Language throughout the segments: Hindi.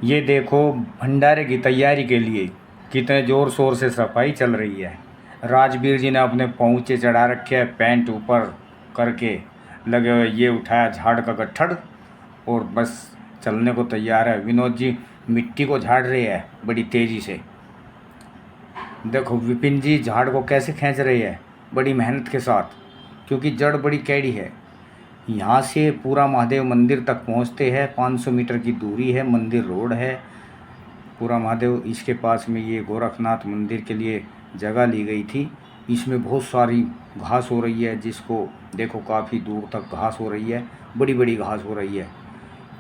ये देखो, भंडारे की तैयारी के लिए कितने ज़ोर शोर से सफाई चल रही है। राजवीर जी ने अपने पहुँचे चढ़ा रखे है, पैंट ऊपर करके लगे हुए, ये उठाया झाड़ का गट्ठड़ और बस चलने को तैयार है। विनोद जी मिट्टी को झाड़ रहे हैं बड़ी तेज़ी से। देखो विपिन जी झाड़ को कैसे खींच रहे हैं, बड़ी मेहनत के साथ, क्योंकि जड़ बड़ी कैड़ी है। यहाँ से पूरा महादेव मंदिर तक पहुँचते हैं, 500 मीटर की दूरी है, मंदिर रोड है पूरा महादेव। इसके पास में ये गोरखनाथ मंदिर के लिए जगह ली गई थी। इसमें बहुत सारी घास हो रही है, जिसको देखो काफ़ी दूर तक घास हो रही है, बड़ी बड़ी घास हो रही है।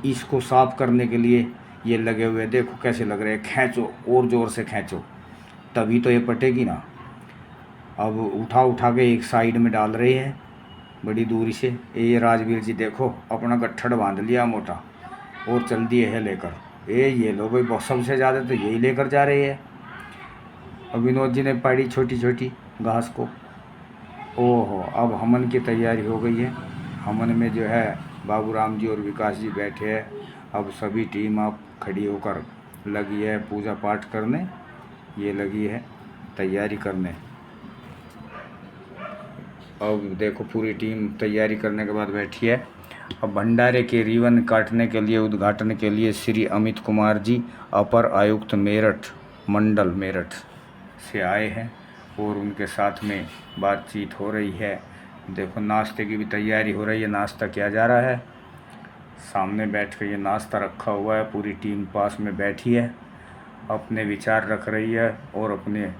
इसको साफ करने के लिए ये लगे हुए, देखो कैसे लग रहे हैं। खींचो और ज़ोर से खींचो, तभी तो ये पटेगी ना। अब उठा उठा के एक साइड में डाल रहे हैं बड़ी दूरी से। ये राजवीर जी देखो अपना गट्ठड़ बांध लिया मोटा और चल दिए है लेकर। ये लो भाई, बहुत सबसे ज़्यादा तो यही लेकर जा रहे हैं। और विनोद जी ने पाड़ी छोटी छोटी घास को। ओहो, अब हमन की तैयारी हो गई है। हमन में जो है बाबूराम जी और विकास जी बैठे हैं। अब सभी टीम अब खड़ी होकर लगी है पूजा पाठ करने, ये लगी है तैयारी करने। अब देखो पूरी टीम तैयारी करने के बाद बैठी है। अब भंडारे के रिबन काटने के लिए, उद्घाटन के लिए श्री अमित कुमार जी अपर आयुक्त मेरठ मंडल मेरठ से आए हैं और उनके साथ में बातचीत हो रही है। देखो नाश्ते की भी तैयारी हो रही है, नाश्ता किया जा रहा है। सामने बैठ कर ये नाश्ता रखा हुआ है, पूरी टीम पास में बैठी है, अपने विचार रख रही है और अपने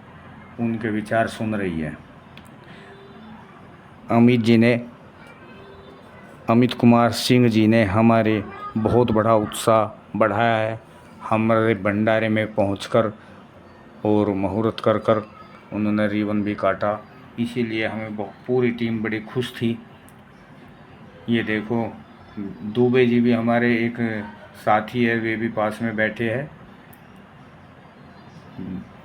उनके विचार सुन रही है। अमित कुमार सिंह जी ने हमारे बहुत बड़ा उत्साह बढ़ाया है हमारे भंडारे में पहुंचकर, और मुहूर्त कर कर उन्होंने रिबन भी काटा। इसीलिए हमें पूरी टीम बड़ी खुश थी। ये देखो दुबे जी भी हमारे एक साथी है, वे भी पास में बैठे हैं।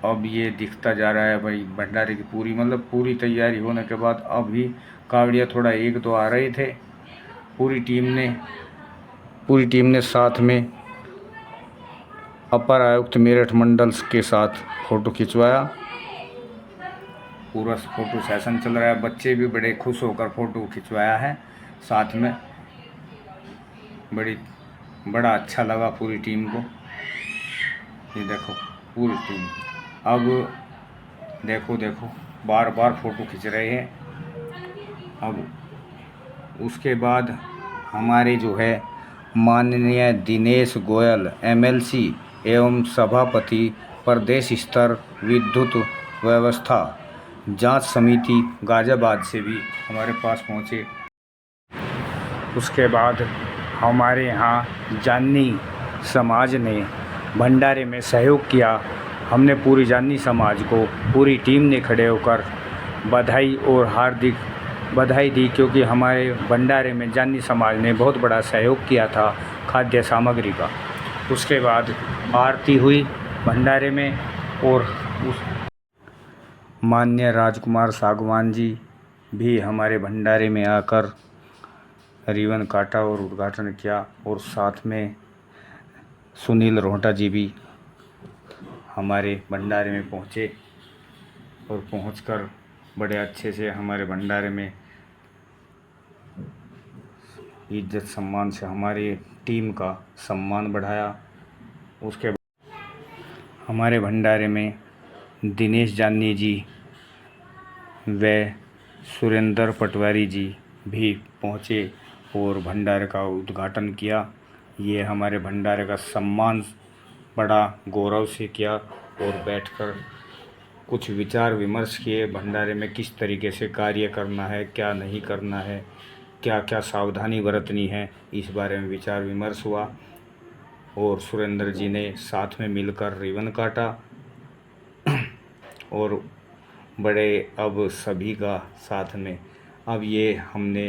अब ये दिखता जा रहा है भाई भंडारे की पूरी, मतलब पूरी तैयारी होने के बाद अभी कावड़िया थोड़ा एक दो आ रहे थे। पूरी टीम ने साथ में अपर आयुक्त मेरठ मंडल के साथ फ़ोटो खिंचवाया। पूरा फ़ोटो सेशन चल रहा है, बच्चे भी बड़े खुश होकर फ़ोटो खिंचवाया है साथ में। बड़ा अच्छा लगा पूरी टीम को। ये देखो पूरी टीम, अब देखो बार बार फ़ोटो खिंच रहे हैं। अब उसके बाद हमारे जो है माननीय दिनेश गोयल एमएलसी एवं सभापति प्रदेश स्तर विद्युत व्यवस्था जांच समिति गाज़ियाबाद से भी हमारे पास पहुंचे। उसके बाद हमारे यहाँ जानी समाज ने भंडारे में सहयोग किया। हमने पूरी जानी समाज को, पूरी टीम ने खड़े होकर बधाई और हार्दिक बधाई दी, क्योंकि हमारे भंडारे में जानी समाज ने बहुत बड़ा सहयोग किया था खाद्य सामग्री का। उसके बाद आरती हुई भंडारे में और उस माननीय राजकुमार सागवान जी भी हमारे भंडारे में आकर रिबन काटा और उद्घाटन किया, और साथ में सुनील रोहटा जी भी हमारे भंडारे में पहुँचे और पहुंचकर बड़े अच्छे से हमारे भंडारे में इज्जत सम्मान से हमारी टीम का सम्मान बढ़ाया। उसके बाद हमारे भंडारे में दिनेश जानी जी व सुरेंद्र पटवारी जी भी पहुँचे और भंडारे का उद्घाटन किया। ये हमारे भंडारे का सम्मान बड़ा गौरव से किया और बैठकर कुछ विचार विमर्श किए। भंडारे में किस तरीके से कार्य करना है, क्या नहीं करना है, क्या क्या सावधानी बरतनी है, इस बारे में विचार विमर्श हुआ। और सुरेंद्र जी ने साथ में मिलकर रिबन काटा और बड़े अब सभी का साथ में। अब ये हमने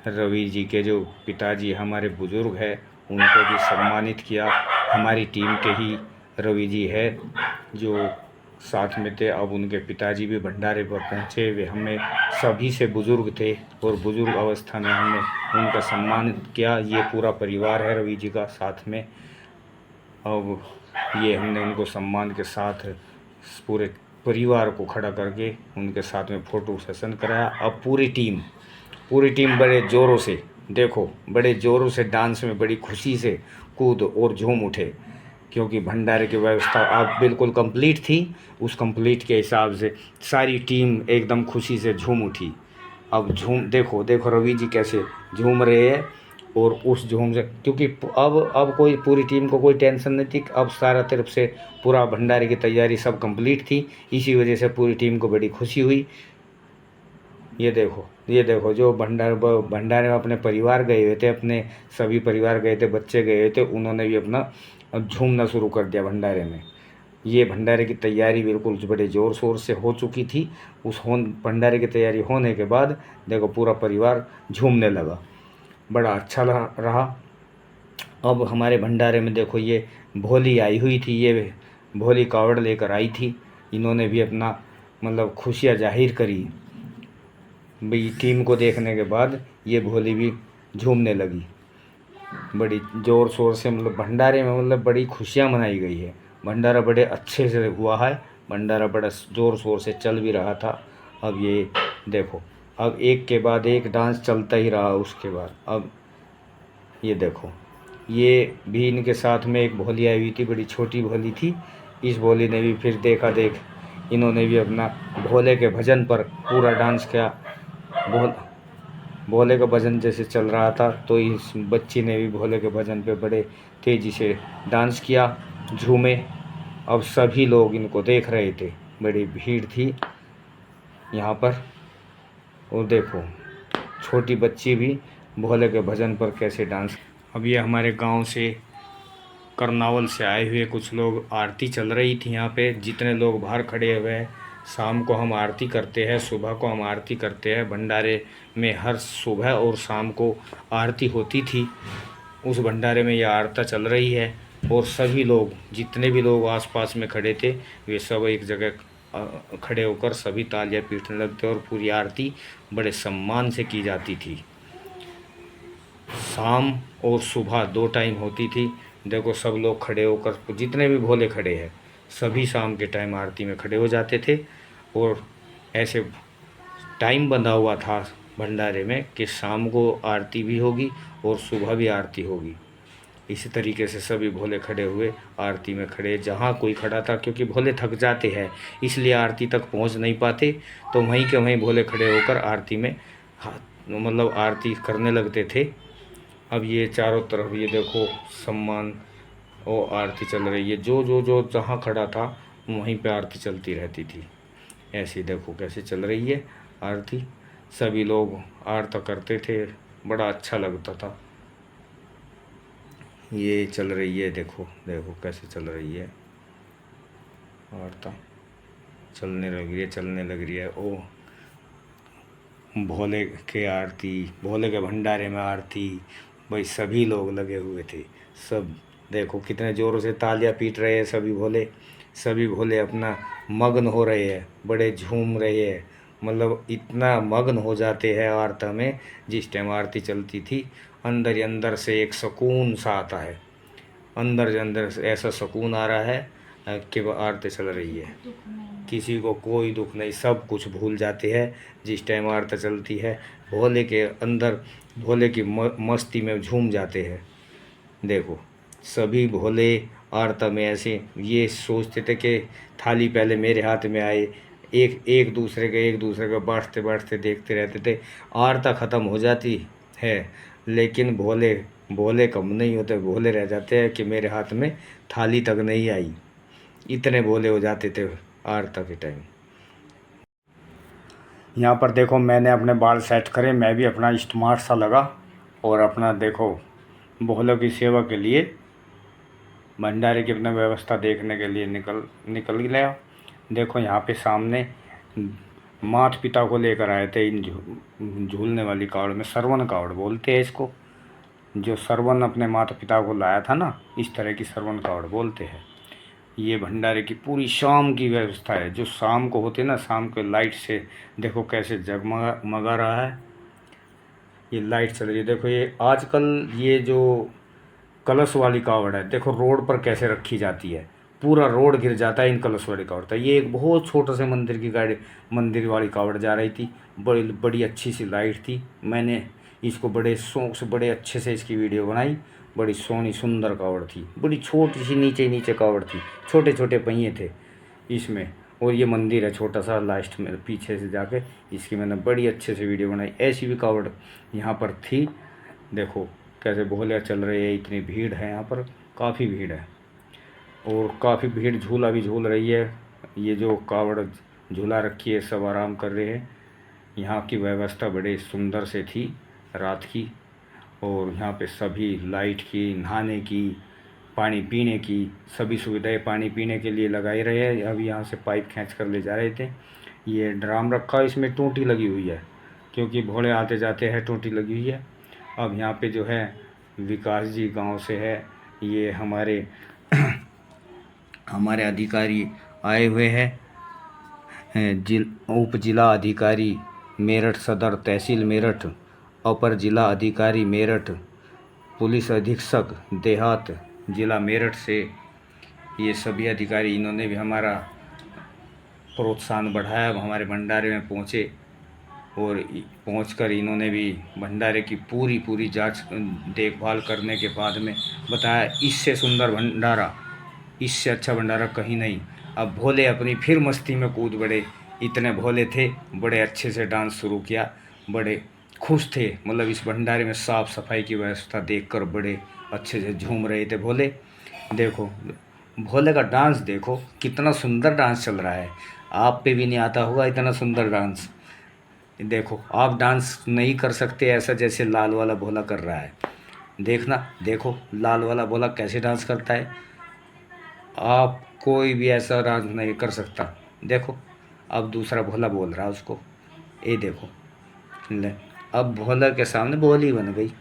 रवि जी के जो पिताजी हमारे बुज़ुर्ग हैं उनको भी सम्मानित किया। हमारी टीम के ही रवि जी है जो साथ में थे। अब उनके पिताजी भी भंडारे पर पहुँचे, वे हमें सभी से बुज़ुर्ग थे और बुज़ुर्ग अवस्था में हमने उनका सम्मान किया। ये पूरा परिवार है रवि जी का साथ में। अब ये हमने उनको सम्मान के साथ पूरे परिवार को खड़ा करके उनके साथ में फ़ोटो सेशन कराया। अब पूरी टीम बड़े ज़ोरों से, देखो बड़े ज़ोरों से डांस में बड़ी खुशी से कूद और झूम उठे, क्योंकि भंडारे की व्यवस्था अब बिल्कुल कंप्लीट थी। उस कंप्लीट के हिसाब से सारी टीम एकदम खुशी से झूम उठी। अब देखो देखो रवि जी कैसे झूम रहे हैं, और उस झूम से, क्योंकि अब कोई पूरी टीम को कोई टेंशन नहीं थी। अब सारा तरफ से पूरा भंडारे की तैयारी सब कंप्लीट थी, इसी वजह से पूरी टीम को बड़ी खुशी हुई। ये देखो जो भंडारे में अपने परिवार गए हुए थे, अपने सभी परिवार गए थे, बच्चे गए हुए थे, उन्होंने भी अपना अब झूमना शुरू कर दिया भंडारे में। ये भंडारे की तैयारी बिल्कुल बड़े ज़ोर शोर से हो चुकी थी। भंडारे की तैयारी होने के बाद देखो पूरा परिवार झूमने लगा, बड़ा अच्छा रहा। अब हमारे भंडारे में देखो ये भोली आई हुई थी, ये भोली कावड़ लेकर आई थी। इन्होंने भी अपना मतलब खुशियाँ जाहिर करी भाई। टीम को देखने के बाद ये भोली भी झूमने लगी बड़ी ज़ोर शोर से। मतलब भंडारे में मतलब बड़ी खुशियाँ मनाई गई है। भंडारा बड़े अच्छे से हुआ है, भंडारा बड़ा ज़ोर शोर से चल भी रहा था। अब ये देखो, अब एक के बाद एक डांस चलता ही रहा। उसके बाद अब ये देखो, ये भी इनके साथ में एक भोली आई हुई थी, बड़ी छोटी भोली थी। इस भोली ने भी फिर देखा देख, इन्होंने भी अपना भोले के भजन पर पूरा डांस किया। भोले का भजन जैसे चल रहा था, तो इस बच्ची ने भी भोले के भजन पे बड़े तेज़ी से डांस किया, झूमे। अब सभी लोग इनको देख रहे थे, बड़ी भीड़ थी यहाँ पर। और देखो छोटी बच्ची भी भोले के भजन पर कैसे डांस। अब ये हमारे गांव से करनावल से आए हुए कुछ लोग, आरती चल रही थी यहाँ पे। जितने लोग बाहर खड़े हुए हैं, शाम को हम आरती करते हैं, सुबह को हम आरती करते हैं। भंडारे में हर सुबह और शाम को आरती होती थी। उस भंडारे में यह आरती चल रही है, और सभी लोग, जितने भी लोग आसपास में खड़े थे, वे सब एक जगह खड़े होकर सभी तालियां पीटने लगते, और पूरी आरती बड़े सम्मान से की जाती थी। शाम और सुबह 2 टाइम होती थी। देखो सब लोग खड़े होकर, जितने भी भोले खड़े हैं, सभी शाम के टाइम आरती में खड़े हो जाते थे। और ऐसे टाइम बंधा हुआ था भंडारे में कि शाम को आरती भी होगी और सुबह भी आरती होगी। इसी तरीके से सभी भोले खड़े हुए, आरती में खड़े, जहाँ कोई खड़ा था, क्योंकि भोले थक जाते हैं इसलिए आरती तक पहुँच नहीं पाते, तो वहीं के वहीं भोले खड़े होकर आरती में मतलब आरती करने लगते थे। अब ये चारों तरफ ये देखो सम्मान और आरती चल रही है। जो जहाँ खड़ा था वहीं पे आरती चलती रहती थी। ऐसे देखो कैसे चल रही है आरती, सभी लोग आरती करते थे, बड़ा अच्छा लगता था। ये चल रही है, देखो देखो कैसे चल रही है आरती, चलने लग रही है। ओ भोले के आरती, भोले के भंडारे में आरती, भाई सभी लोग लगे हुए थे। सब देखो कितने ज़ोरों से तालियां पीट रहे हैं सभी भोले अपना मग्न हो रहे हैं, बड़े झूम रहे हैं। मतलब इतना मग्न हो जाते हैं आरती में। जिस टाइम आरती चलती थी, अंदर ही अंदर से एक सुकून सा आता है, अंदर से अंदर से ऐसा सुकून आ रहा है कि वो आरती चल रही है। किसी को कोई दुख नहीं, सब कुछ भूल जाते हैं जिस टाइम आरती चलती है। भोले के अंदर, भोले की मस्ती में झूम जाते हैं। देखो सभी भोले आरती में ऐसे ये सोचते थे कि थाली पहले मेरे हाथ में आए। एक दूसरे के बाँटते देखते रहते थे। आरती ख़त्म हो जाती है, लेकिन भोले कम नहीं होते, भोले रह जाते हैं कि मेरे हाथ में थाली तक नहीं आई। इतने भोले हो जाते थे आरती के टाइम। यहाँ पर देखो मैंने अपने बाल सेट करे, मैं भी अपना स्मार्ट सा लगा, और अपना देखो भोलों की सेवा के लिए भंडारे की अपना व्यवस्था देखने के लिए निकल गया। देखो यहाँ पे सामने माता पिता को लेकर आए थे इन झूलने वाली कावड़ में, सरवन कावड़ बोलते हैं इसको। जो सरवन अपने माता पिता को लाया था ना, इस तरह की सरवन कावड़ बोलते हैं। ये भंडारे की पूरी शाम की व्यवस्था है। जो शाम को होते ना, शाम के लाइट से देखो कैसे जगमगा रहा है। ये लाइट चल रही है, देखो ये आजकल ये जो कलश वाली कावड़ है। देखो रोड पर कैसे रखी जाती है, पूरा रोड गिर जाता है इन कलश वाली कावड़। तो ये एक बहुत छोटे से मंदिर की गाड़ी, मंदिर वाली कावड़ जा रही थी। बड़ी बड़ी अच्छी सी लाइट थी। मैंने इसको बड़े शौक से, बड़े अच्छे से इसकी वीडियो बनाई। बड़ी सोहनी सुंदर कावड़ थी, बड़ी छोटी सी नीचे नीचे कावड़ थी, छोटे छोटे पहिए थे इसमें। और ये मंदिर है छोटा सा, लास्ट में पीछे से जाके इसकी मैंने बड़ी अच्छे से वीडियो बनाई। ऐसी भी कावड़ यहाँ पर थी। देखो कैसे भोले चल रहे हैं, इतनी भीड़ है यहाँ पर, काफ़ी भीड़ है। और काफ़ी भीड़ झूला भी झूल रही है। ये जो कावड़ झूला रखी है सब आराम कर रहे हैं। यहाँ की व्यवस्था बड़े सुंदर से थी रात की। और यहाँ पे सभी लाइट की, नहाने की, पानी पीने की सभी सुविधाएं पानी पीने के लिए लगाई रहे हैं। अब यहाँ से पाइप खींच कर ले जा रहे थे। ये ड्राम रखा है, इसमें टूटी लगी हुई है क्योंकि भोले आते जाते हैं, टूटी लगी हुई है। अब यहाँ पे जो है विकास जी गांव से है, ये हमारे हमारे अधिकारी आए हुए हैं। उप जिला अधिकारी मेरठ सदर तहसील मेरठ, अपर जिला अधिकारी मेरठ, पुलिस अधीक्षक देहात जिला मेरठ से ये सभी अधिकारी, इन्होंने भी हमारा प्रोत्साहन बढ़ाया। अब हमारे भंडारे में पहुँचे और पहुंचकर इन्होंने भी भंडारे की पूरी जांच देखभाल करने के बाद में बताया इससे सुंदर भंडारा, इससे अच्छा भंडारा कहीं नहीं। अब भोले अपनी फिर मस्ती में कूद पड़े। इतने भोले थे, बड़े अच्छे से डांस शुरू किया, बड़े खुश थे। मतलब इस भंडारे में साफ़ सफाई की व्यवस्था देखकर बड़े अच्छे से झूम रहे थे भोले। देखो भोले का डांस देखो, कितना सुंदर डांस चल रहा है। आप पे भी नहीं आता होगा इतना सुंदर डांस। देखो आप डांस नहीं कर सकते ऐसा जैसे लाल वाला भोला कर रहा है। देखना, देखो लाल वाला भोला कैसे डांस करता है। आप कोई भी ऐसा डांस नहीं कर सकता। देखो अब दूसरा भोला बोल रहा है उसको, ये देखो ले, अब भोला के सामने भोली बन गई।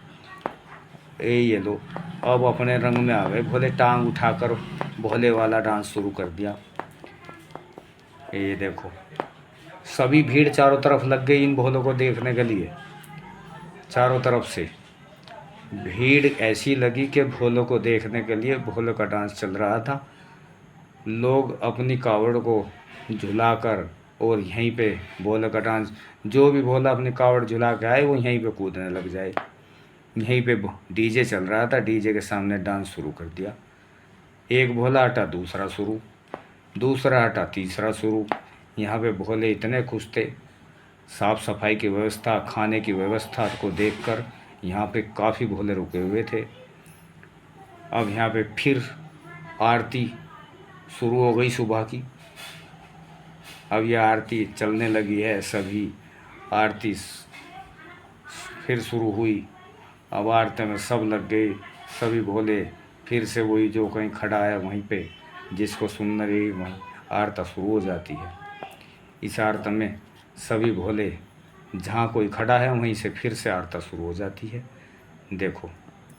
ये लो, अब अपने रंग में आ गए भोले। टांग उठाकर भोले वाला डांस शुरू कर दिया। ये देखो सभी भीड़ चारों तरफ लग गई इन भोलों को देखने के लिए। चारों तरफ से भीड़ ऐसी लगी कि भोलों को देखने के लिए, भोलों का डांस चल रहा था। लोग अपनी कावड़ को झुलाकर और यहीं पे भोले का डांस, जो भी भोला अपनी कावड़ झुला के आए वो यहीं पे कूदने लग जाए। यहीं पे डीजे चल रहा था, डीजे के सामने डांस शुरू कर दिया। एक भोला हटा दूसरा शुरू, दूसरा हटा तीसरा शुरू। यहाँ पे भोले इतने खुश थे। साफ़ सफाई की व्यवस्था, खाने की व्यवस्था को देखकर यहाँ पे काफ़ी भोले रुके हुए थे। अब यहाँ पे फिर आरती शुरू हो गई सुबह की। अब यह आरती चलने लगी है, सभी आरती फिर शुरू हुई। अब आरती में सब लग गए, सभी भोले फिर से वही जो कहीं खड़ा है वहीं पे जिसको सुन रही वहीं आरती शुरू हो जाती है। इस आरती में सभी भोले जहाँ कोई खड़ा है वहीं से फिर से आरती शुरू हो जाती है। देखो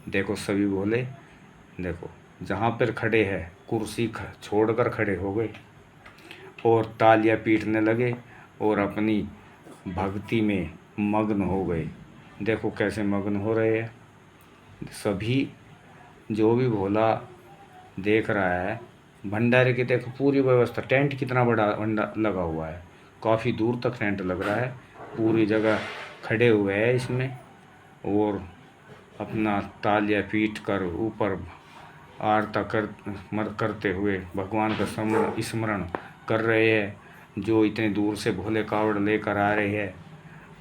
देखो सभी भोले, देखो जहाँ पर खड़े हैं कुर्सी छोड़कर खड़े हो गए और तालियां पीटने लगे और अपनी भक्ति में मग्न हो गए। देखो कैसे मग्न हो रहे हैं सभी। जो भी भोला देख रहा है भंडारे की, देखो पूरी व्यवस्था, टेंट कितना बड़ा लगा हुआ है, काफ़ी दूर तक टेंट लग रहा है। पूरी जगह खड़े हुए हैं इसमें और अपना तालियां पीट कर ऊपर आरती करते हुए भगवान का स्मरण कर रहे हैं। जो इतने दूर से भोले कावड़ लेकर आ रहे हैं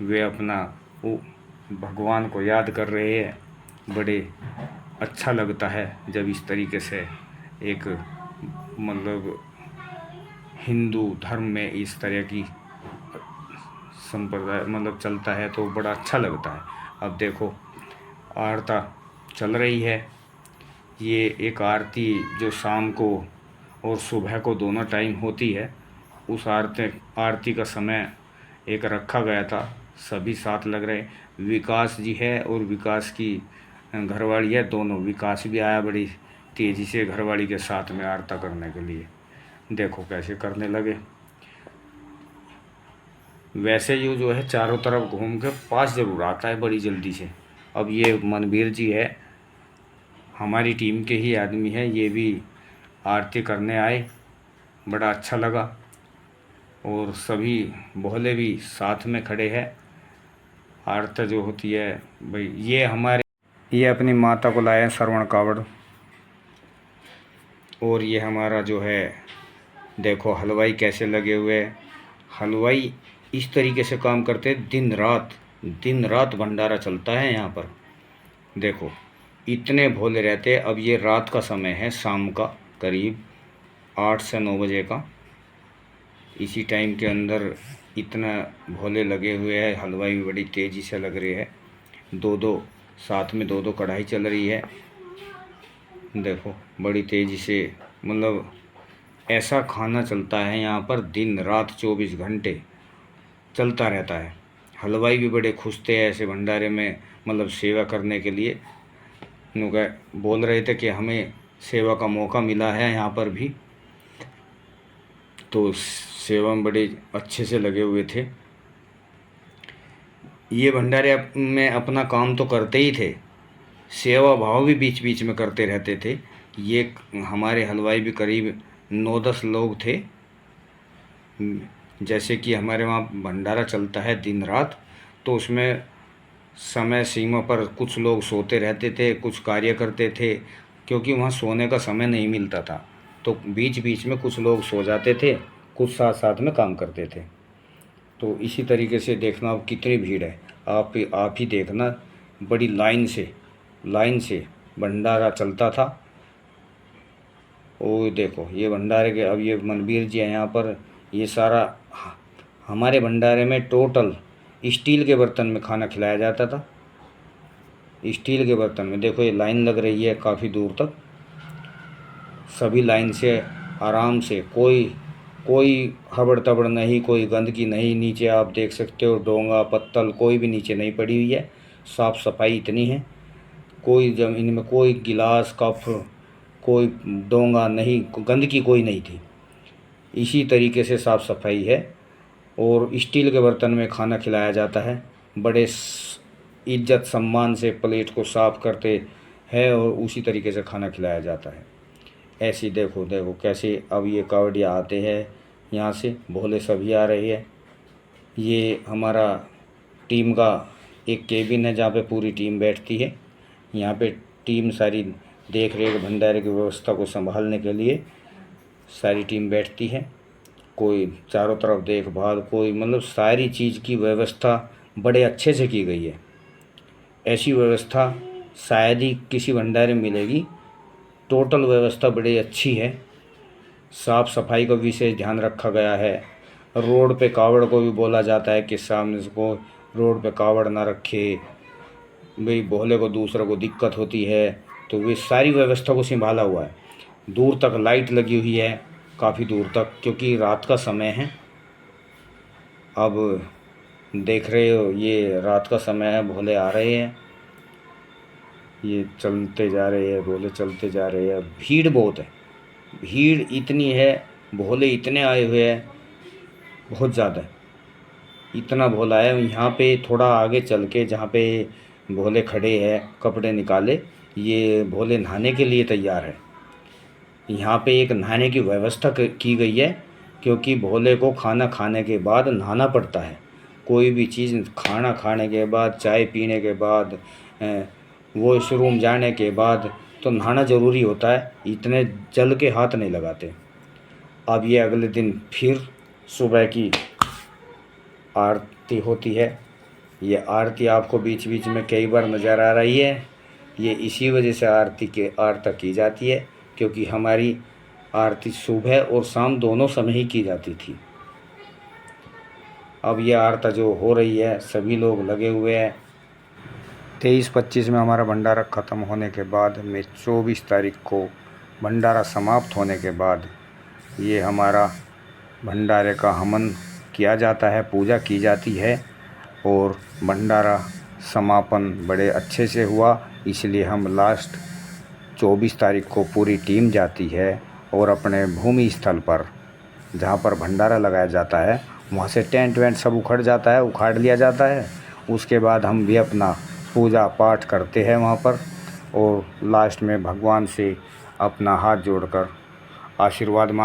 वे अपना भगवान को याद कर रहे हैं। बड़े अच्छा लगता है जब इस तरीके से एक मतलब हिंदू धर्म में इस तरह की संप्रदाय मतलब चलता है तो बड़ा अच्छा लगता है। अब देखो आरती चल रही है। ये एक आरती जो शाम को और सुबह को दोनों टाइम होती है, उस आरती का समय एक रखा गया था। सभी साथ लग रहे, विकास जी है और विकास की घरवाली है, दोनों। विकास भी आया बड़ी तेज़ी से घरवाली के साथ में आरती करने के लिए। देखो कैसे करने लगे। वैसे ये जो है चारों तरफ घूम के पास ज़रूर आता है बड़ी जल्दी से। अब ये मनवीर जी है, हमारी टीम के ही आदमी है, ये भी आरती करने आए, बड़ा अच्छा लगा। और सभी भोले भी साथ में खड़े हैं। आरती जो होती है भाई, ये अपनी माता को लाए हैं श्रवण कावड़। और ये हमारा जो है देखो हलवाई कैसे लगे हुए हैं। हलवाई इस तरीके से काम करते हैं, दिन रात भंडारा चलता है यहाँ पर। देखो इतने भोले रहते हैं। अब ये रात का समय है, शाम का करीब 8 से 9 बजे का। इसी टाइम के अंदर इतना भोले लगे हुए हैं। हलवाई भी बड़ी तेज़ी से लग रहे हैं। साथ में दो कढ़ाई चल रही है। देखो बड़ी तेज़ी से, मतलब ऐसा खाना चलता है यहाँ पर, दिन रात 24 घंटे चलता रहता है। हलवाई भी बड़े खुश थे ऐसे भंडारे में, मतलब सेवा करने के लिए। उनका बोल रहे थे कि हमें सेवा का मौका मिला है यहाँ पर भी, तो सेवा में बड़े अच्छे से लगे हुए थे। ये भंडारे में अपना काम तो करते ही थे, सेवा भाव भी बीच बीच में करते रहते थे। ये हमारे हलवाई भी करीब 9-10 लोग थे। जैसे कि हमारे वहाँ भंडारा चलता है दिन रात, तो उसमें समय सीमा पर कुछ लोग सोते रहते थे, कुछ कार्य करते थे, क्योंकि वहाँ सोने का समय नहीं मिलता था। तो बीच बीच में कुछ लोग सो जाते थे, कुछ साथ साथ में काम करते थे। तो इसी तरीके से देखना अब कितनी भीड़ है, आप ही देखना। बड़ी लाइन से भंडारा चलता था। वो देखो ये भंडारे के, अब ये मनवीर जी है यहाँ पर। ये सारा हमारे भंडारे में टोटल स्टील के बर्तन में खाना खिलाया जाता था। स्टील के बर्तन में देखो ये लाइन लग रही है काफ़ी दूर तक। सभी लाइन से आराम से, कोई हबड़ तबड़ नहीं, कोई गंदगी नहीं। नीचे आप देख सकते हो डोंगा पत्तल कोई भी नीचे नहीं पड़ी हुई है। साफ़ सफाई इतनी है, कोई ज़मीन में कोई गिलास कप, कोई डोंगा नहीं, गंदगी कोई नहीं थी। इसी तरीके से साफ़ सफाई है। और स्टील के बर्तन में खाना खिलाया जाता है। बड़े इज्जत सम्मान से प्लेट को साफ़ करते हैं और उसी तरीके से खाना खिलाया जाता है। ऐसी देखो कैसे अब ये कावड़िया आते हैं यहाँ से, भोले सभी आ रहे हैं। ये हमारा टीम का एक केबिन है जहाँ पे पूरी टीम बैठती है। यहाँ पे टीम सारी देख रेख भंडारे की व्यवस्था को संभालने के लिए सारी टीम बैठती है। कोई चारों तरफ देखभाल, कोई मतलब सारी चीज़ की व्यवस्था बड़े अच्छे से की गई है। ऐसी व्यवस्था शायद ही किसी भंडारे में मिलेगी। टोटल व्यवस्था बड़ी अच्छी है। साफ़ सफाई का विशेष ध्यान रखा गया है। रोड पे कावड़ को भी बोला जाता है कि सामने को रोड पे कावड़ ना रखे, भाई भोले को दूसरों को दिक्कत होती है। तो वे सारी व्यवस्था को संभाला हुआ है। दूर तक लाइट लगी हुई है, काफ़ी दूर तक, क्योंकि रात का समय है। अब देख रहे हो ये रात का समय है, भोले आ रहे हैं। ये चलते जा रहे हैं, भोले चलते जा रहे हैं। भीड़ बहुत है, भीड़ इतनी है, भोले इतने आए हुए हैं, बहुत ज़्यादा। इतना भोला है। यहाँ पे थोड़ा आगे चल के जहाँ पे भोले खड़े हैं, कपड़े निकाले, ये भोले नहाने के लिए तैयार है। यहाँ पे एक नहाने की व्यवस्था की गई है, क्योंकि भोले को खाना खाने के बाद नहाना पड़ता है। कोई भी चीज़ खाना खाने के बाद, चाय पीने के बाद, वॉशरूम जाने के बाद तो नहाना ज़रूरी होता है। इतने जल के हाथ नहीं लगाते। अब ये अगले दिन फिर सुबह की आरती होती है। ये आरती आपको बीच बीच में कई बार नज़र आ रही है। ये इसी वजह से आरती की जाती है, क्योंकि हमारी आरती सुबह और शाम दोनों समय ही की जाती थी। अब ये आरती जो हो रही है, सभी लोग लगे हुए हैं। 23-25 में हमारा भंडारा ख़त्म होने के बाद में 24 तारीख को भंडारा समाप्त होने के बाद ये हमारा भंडारे का हवन किया जाता है, पूजा की जाती है। और भंडारा समापन बड़े अच्छे से हुआ। इसलिए हम लास्ट 24 तारीख को पूरी टीम जाती है और अपने भूमि स्थल पर जहाँ पर भंडारा लगाया जाता है, वहाँ से टेंट वेंट सब उखाड़ लिया जाता है। उसके बाद हम भी अपना पूजा पाठ करते हैं वहाँ पर। और लास्ट में भगवान से अपना हाथ जोड़कर आशीर्वाद मांग